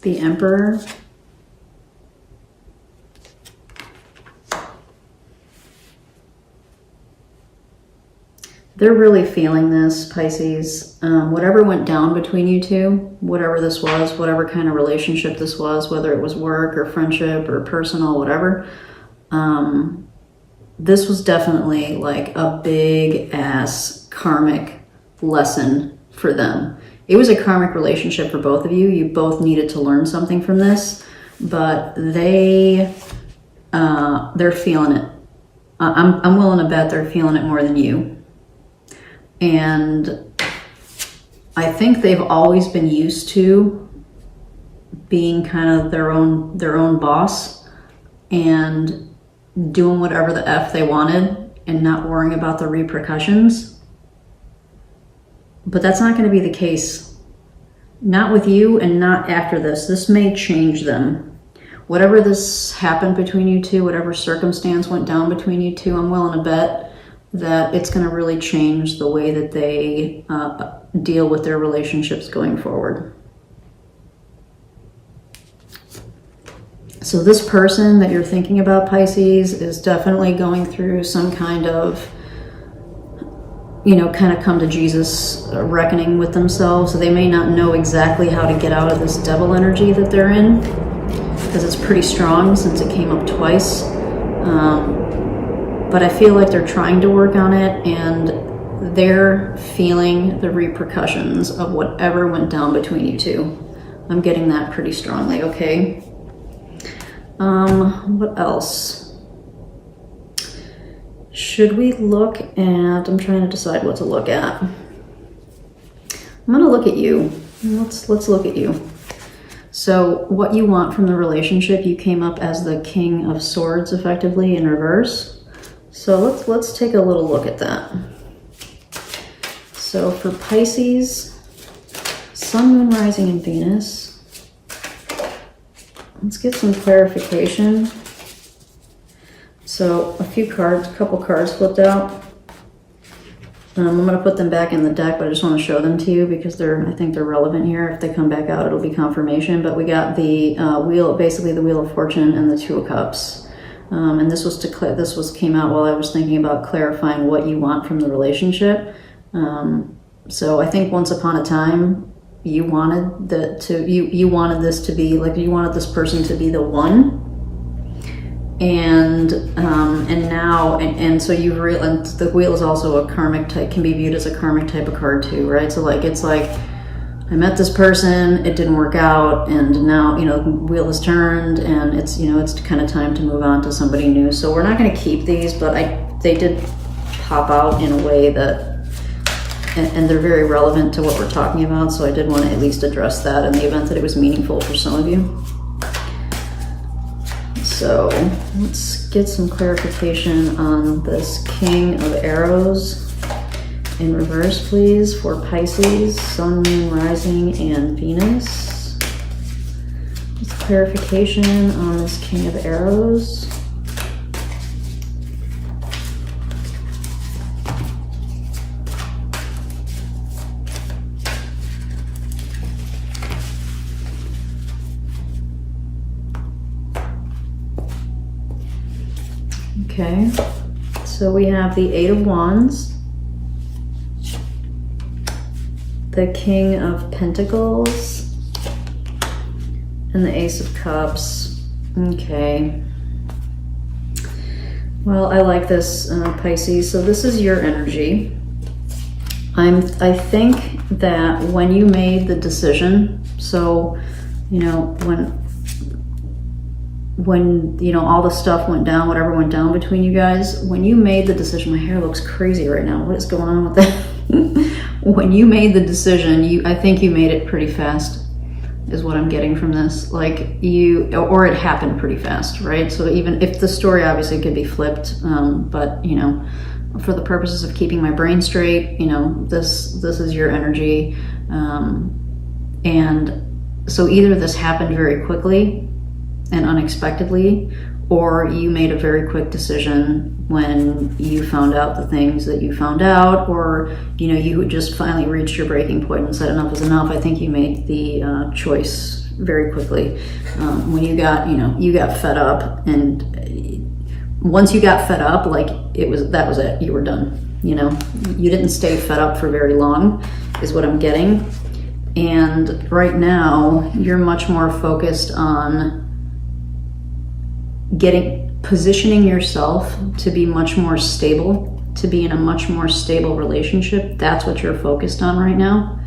The Emperor. They're really feeling this, Pisces. Whatever went down between you two, whatever this was, whatever kind of relationship this was, whether it was work or friendship or personal, whatever, this was definitely like a big ass karmic lesson for them. It was a karmic relationship for both of you. You both needed to learn something from this, but they're feeling it. I'm willing to bet they're feeling it more than you. And I think they've always been used to being kind of their own boss and doing whatever the F they wanted and not worrying about the repercussions. But that's not going to be the case. Not with you and not after this. This may change them. Whatever this happened between you two, whatever circumstance went down between you two, I'm willing to bet that it's going to really change the way that they deal with their relationships going forward. So this person that you're thinking about, Pisces, is definitely going through some kind of, kind of come to Jesus reckoning with themselves. So they may not know exactly how to get out of this devil energy that they're in, because it's pretty strong since it came up twice. But I feel like they're trying to work on it, and they're feeling the repercussions of whatever went down between you two. I'm getting that pretty strongly, okay? What else? Should we look at, I'm trying to decide what to look at. I'm gonna look at you. Let's look at you. So what you want from the relationship, you came up as the King of Swords effectively in reverse. So let's take a little look at that. So for Pisces, Sun, Moon, Rising, and Venus, let's get some clarification. So a couple cards flipped out. I'm going to put them back in the deck, but I just want to show them to you because I think they're relevant here. If they come back out, it'll be confirmation. But we got the basically the Wheel of Fortune and the Two of Cups. And this came out while I was thinking about clarifying what you want from the relationship. So I think once upon a time, you wanted you wanted this to be like, you wanted this person to be the one. And now, so you've realized the Wheel is also a karmic type, can be viewed as a karmic type of card too, right? So like, it's like, I met this person, it didn't work out, and now, the wheel has turned, and it's, it's kind of time to move on to somebody new. So we're not going to keep these, but they did pop out in a way that, and they're very relevant to what we're talking about, so I did want to at least address that in the event that it was meaningful for some of you. So let's get some clarification on this King of Arrows in reverse, please, for Pisces, Sun, Moon, Rising, and Venus. Just clarification on this King of Arrows. Okay, so we have the Eight of Wands, the King of Pentacles, and the Ace of Cups. Okay. Well, I like this, Pisces. So this is your energy. I think that when you made the decision, so, when all the stuff went down, whatever went down between you guys, when you made the decision, my hair looks crazy right now. What is going on with that? When you made the decision, I think you made it pretty fast, is what I'm getting from this. Like or it happened pretty fast, right? So even if the story obviously could be flipped, but for the purposes of keeping my brain straight, this is your energy. And so either this happened very quickly and unexpectedly, or you made a very quick decision when you found out the things that you found out, or you just finally reached your breaking point and said enough is enough. I think you made the choice very quickly. When you got, you got fed up, and once you got fed up, like that was it. You were done. You didn't stay fed up for very long, is what I'm getting. And right now, you're much more focused on positioning yourself to be much more stable, to be in a much more stable relationship. That's what you're focused on right now.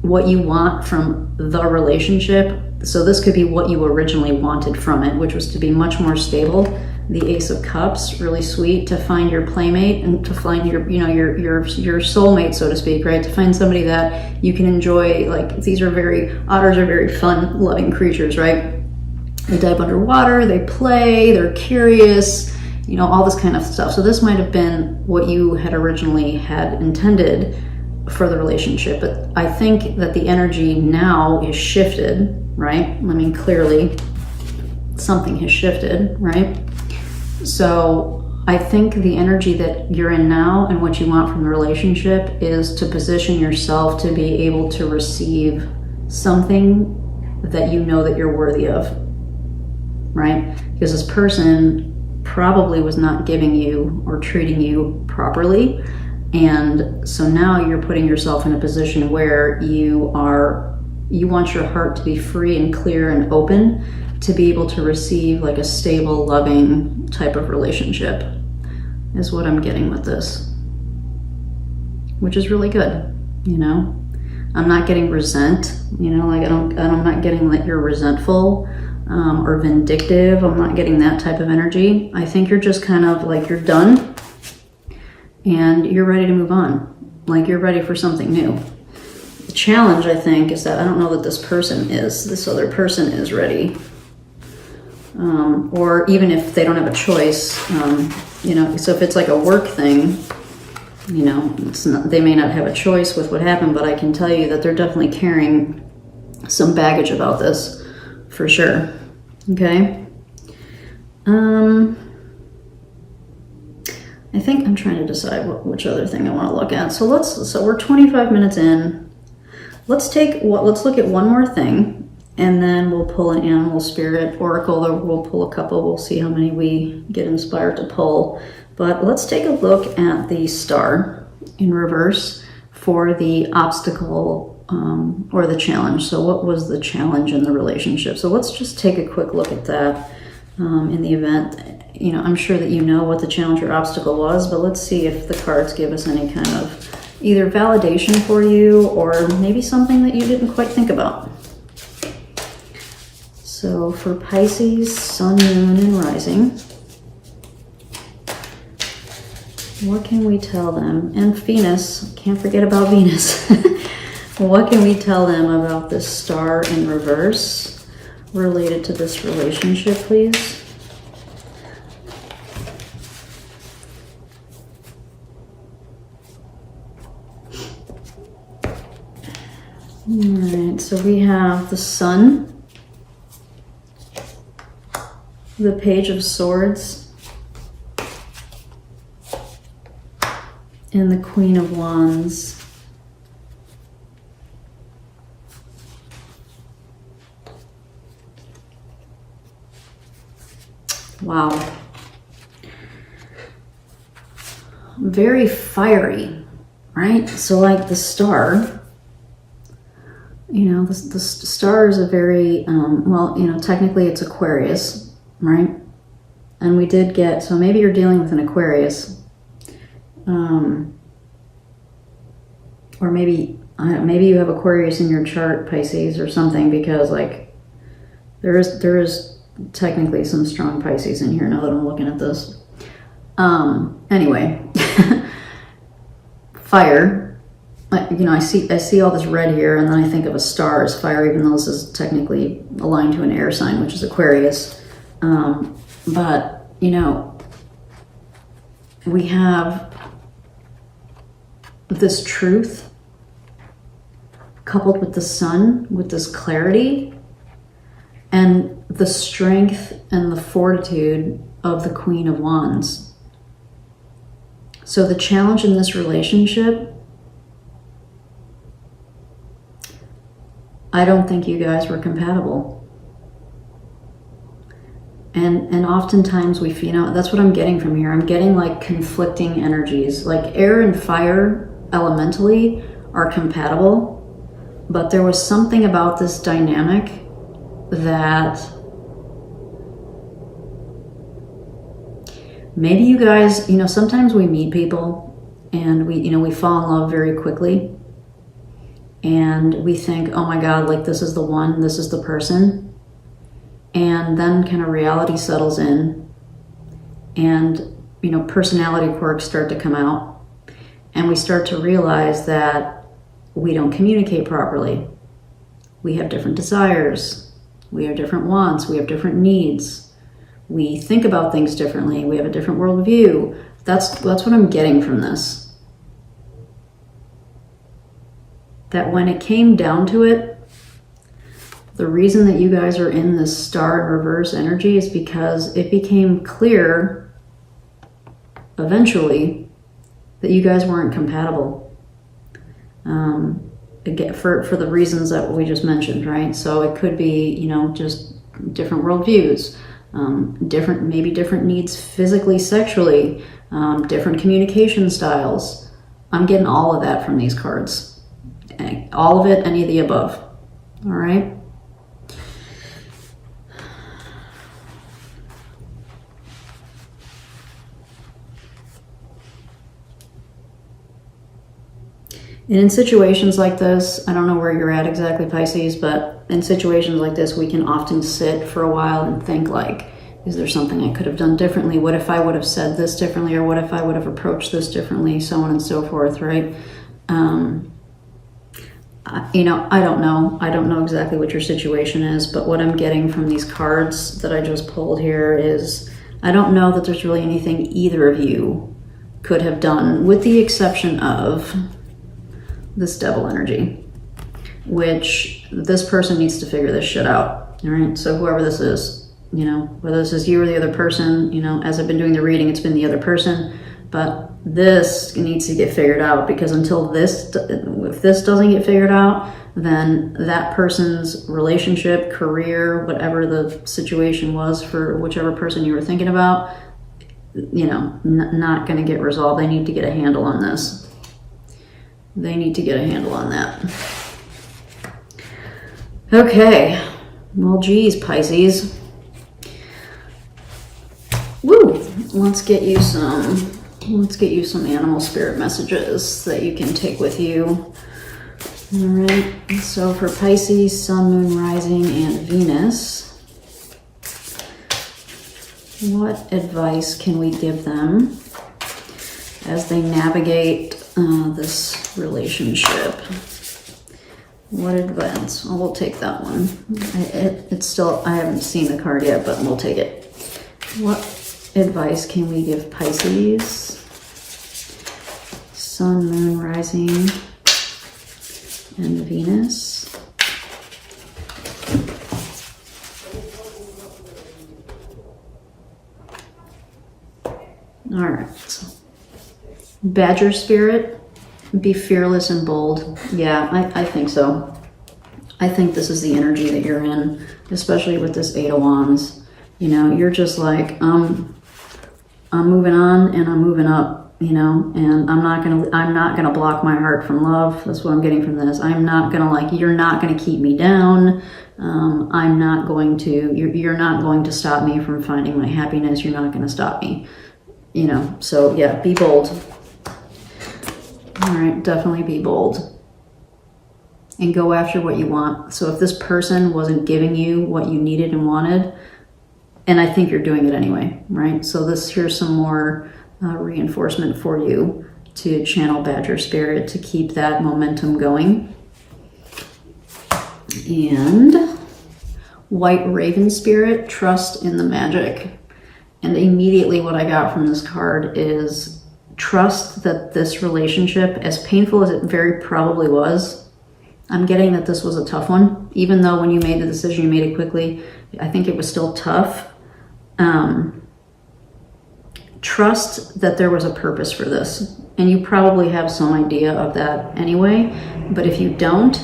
What you want from the relationship. So this could be what you originally wanted from it, which was to be much more stable. The Ace of Cups, really sweet, to find your playmate and to find your soulmate, so to speak, right? To find somebody that you can enjoy. Like, otters are very fun, loving creatures, right? They dive underwater, they play, they're curious, all this kind of stuff. So this might have been what you had originally had intended for the relationship. But I think that the energy now is shifted, right? I mean, clearly something has shifted, right? So I think the energy that you're in now and what you want from the relationship is to position yourself to be able to receive something that you know that you're worthy of, right? Because this person probably was not giving you or treating you properly. And so now you're putting yourself in a position where you want your heart to be free and clear and open to be able to receive like a stable, loving type of relationship, is what I'm getting with this, which is really good. I'm not getting resent, I'm not getting that you're resentful or vindictive. I'm not getting that type of energy. I think you're just kind of like, you're done and you're ready to move on. Like, you're ready for something new. The challenge, I think, is that I don't know that this other person is ready. Or even if they don't have a choice, so if it's like a work thing, they may not have a choice with what happened, but I can tell you that they're definitely carrying some baggage about this, for sure. Okay. I think I'm trying to decide which other thing I want to look at. So we're 25 minutes in. Let's look at one more thing. And then we'll pull an animal spirit oracle, or we'll pull a couple. We'll see how many we get inspired to pull. But let's take a look at the star in reverse for the obstacle or the challenge. So what was the challenge in the relationship? So let's just take a quick look at that in the event. I'm sure that you know what the challenge or obstacle was, but let's see if the cards give us any kind of either validation for you or maybe something that you didn't quite think about. So for Pisces, Sun, Moon, and Rising, what can we tell them? And Venus, can't forget about Venus. What can we tell them about this star in reverse related to this relationship, please? All right, so we have the Sun, the Page of Swords, and the Queen of Wands. Wow. Very fiery, right? So like the star, the star is a very, technically it's Aquarius, right? And we did get, so maybe you're dealing with an Aquarius, or maybe you have Aquarius in your chart, Pisces, or something, because like there is technically some strong Pisces in here now that I'm looking at this. Anyway, fire. I see all this red here, and then I think of a star as fire, even though this is technically aligned to an air sign, which is Aquarius. But we have this truth coupled with the sun, with this clarity, and the strength and the fortitude of the Queen of Wands. So the challenge in this relationship, I don't think you guys were compatible. And oftentimes we, that's what I'm getting from here. I'm getting like conflicting energies. Like air and fire elementally are compatible, but there was something about this dynamic that maybe you guys, sometimes we meet people and we fall in love very quickly and we think, oh my God, like this is the one, this is the person. And then kind of reality settles in and, personality quirks start to come out and we start to realize that we don't communicate properly. We have different desires. We have different wants. We have different needs. We think about things differently. We have a different worldview. That's what I'm getting from this. That when it came down to it, the reason that you guys are in this star in reverse energy is because it became clear eventually that you guys weren't compatible. Again, for the reasons that we just mentioned, right? So it could be, just different worldviews, maybe different needs physically, sexually, different communication styles. I'm getting all of that from these cards. All of it, any of the above. All right? And in situations like this, I don't know where you're at exactly, Pisces, but in situations like this, we can often sit for a while and think like, is there something I could have done differently? What if I would have said this differently? Or what if I would have approached this differently? So on and so forth, right? I don't know. I don't know exactly what your situation is, but what I'm getting from these cards that I just pulled here is, I don't know that there's really anything either of you could have done, with the exception of this devil energy, which this person needs to figure this shit out. All right. So whoever this is, whether this is you or the other person, as I've been doing the reading, it's been the other person, but this needs to get figured out, because if this doesn't get figured out, then that person's relationship, career, whatever the situation was for whichever person you were thinking about, not going to get resolved. They need to get a handle on this. They need to get a handle on that. Okay. Well, geez, Pisces. Woo! Let's get you some animal spirit messages that you can take with you. All right. So for Pisces, Sun, Moon, Rising, and Venus, what advice can we give them as they navigate this relationship? What advice? Well, we'll take that one. It's still, I haven't seen the card yet, but we'll take it. What advice can we give Pisces? Sun, Moon, Rising, and Venus. All right. Badger spirit, be fearless and bold. Yeah, I think so. I think this is the energy that you're in, especially with this Eight of Wands. You're just like, I'm moving on and I'm moving up, and I'm not gonna block my heart from love. That's what I'm getting from this. I'm not gonna you're not gonna keep me down. I'm not going to, you're not going to stop me from finding my happiness. You're not gonna stop me, so yeah, be bold. All right, definitely be bold and go after what you want. So if this person wasn't giving you what you needed and wanted, and I think you're doing it anyway, right? So here's some more reinforcement for you to channel Badger spirit to keep that momentum going. And White Raven spirit, trust in the magic. And immediately what I got from this card is trust that this relationship, as painful as it very probably was, I'm getting that this was a tough one. Even though when you made the decision, you made it quickly, I think it was still tough. Trust that there was a purpose for this. And you probably have some idea of that anyway. But if you don't,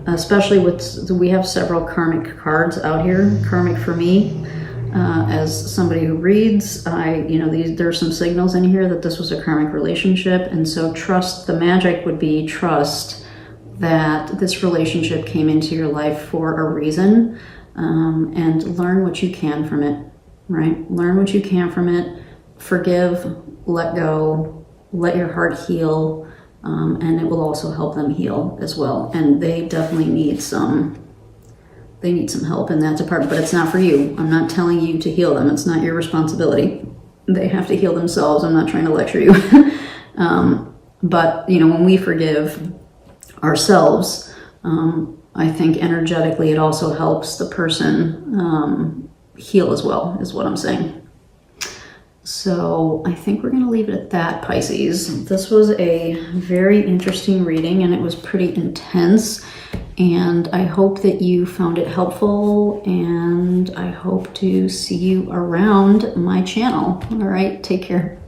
especially with, we have several karmic cards out here. Karmic for me, as somebody who reads, there's some signals in here that this was a karmic relationship. And so trust, the magic would be trust that this relationship came into your life for a reason, and learn what you can from it, right? Learn what you can from it. Forgive, let go, let your heart heal, and it will also help them heal as well. And they definitely need some help in that department, but it's not for you. I'm not telling you to heal them. It's not your responsibility. They have to heal themselves. I'm not trying to lecture you. But, when we forgive ourselves, I think energetically it also helps the person heal as well, is what I'm saying. So I think we're going to leave it at that, Pisces. This was a very interesting reading, and it was pretty intense. And I hope that you found it helpful, and I hope to see you around my channel. All right, take care.